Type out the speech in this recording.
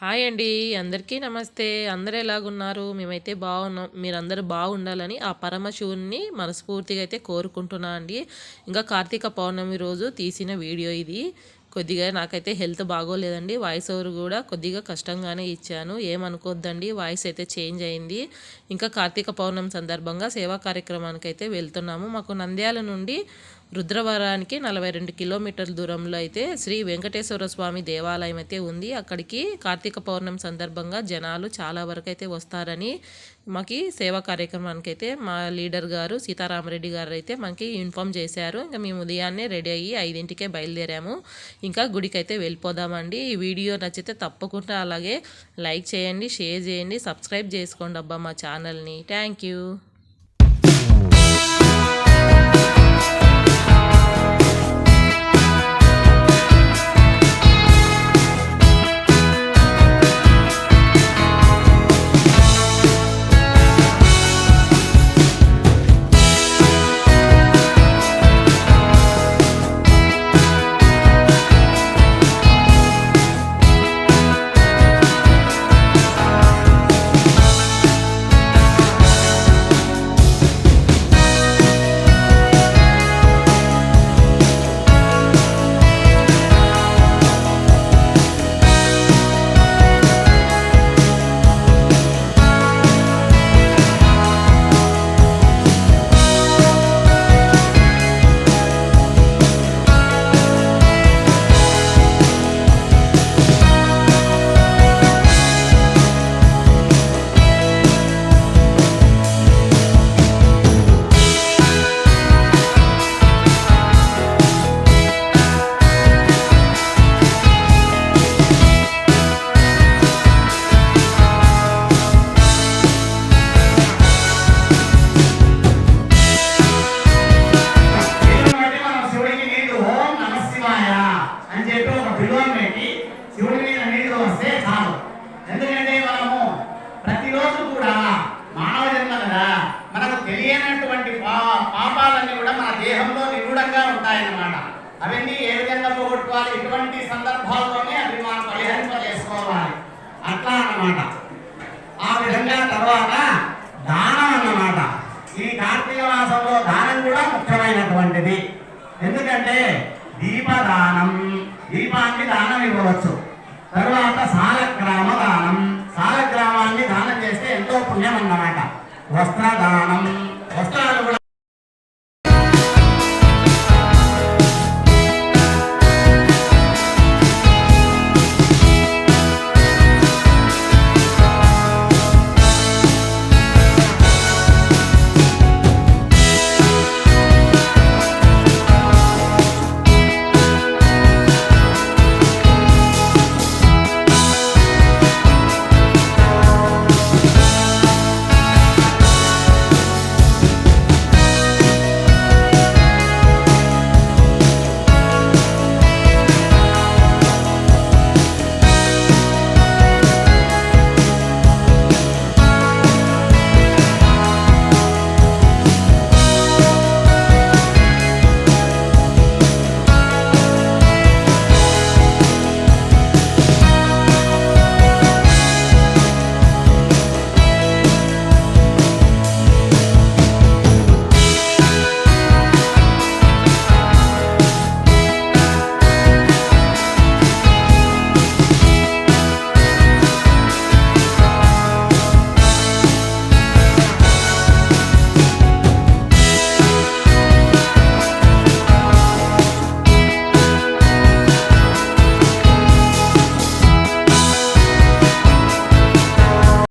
Hi అండి. అందరికీ నమస్తే. అందరూ ఎలాగున్నారు? మేమైతే బాగున్నాం. మీరందరూ బాగుండాలని ఆ పరమశివుడిని మనస్ఫూర్తిగా అయితే కోరుకుంటున్నా అండి. ఇంకా కార్తీక పౌర్ణమి రోజు తీసిన వీడియో ఇది. కొద్దిగా నాకైతే హెల్త్ బాగోలేదండి. వాయిస్ ఓవర్ కూడా కొద్దిగా కష్టంగానే ఇచ్చాను. ఏమనుకోద్దండి, వాయిస్ అయితే చేంజ్ అయింది. ఇంకా కార్తీక పౌర్ణమి సందర్భంగా సేవా కార్యక్రమానికి అయితే వెళ్తున్నాము. మాకు నంద్యాల నుండి రుద్రవరానికి 42 కిలోమీటర్ల దూరంలో అయితే శ్రీ వెంకటేశ్వర స్వామి దేవాలయం అయితే ఉంది. అక్కడికి కార్తీక పౌర్ణమి సందర్భంగా జనాలు చాలా వరకు అయితే వస్తారని మాకు సేవా కార్యక్రమానికి అయితే మా లీడర్ గారు సీతారామరెడ్డి గారు అయితే మనకి ఇన్ఫామ్ చేశారు. ఇంకా మేము ఉదయాన్నే రెడీ అయ్యి 5ంటికే బయలుదేరాము. ఇంకా గుడికి అయితే వెళ్ళిపోదామండి. ఈ వీడియో నచ్చితే తప్పకుండా అలాగే లైక్ చేయండి, షేర్ చేయండి, సబ్స్క్రైబ్ చేసుకోండి అబ్బా మా ఛానల్ని. Thank you. ఎందుకంటే మనము ప్రతిరోజు కూడా మానవ జన్మ కదా, మనకు తెలియనటువంటి పాపాలన్నీ కూడా మన దేహంలో నిగూఢంగా ఉంటాయన్నమాట. అవన్నీ ఏ విధంగా పోగొట్టుకోవాలి, ఇటువంటి సందర్భాల్లోనే అవి మనం పరిహరింపజేసుకోవాలి అట్లా అన్నమాట.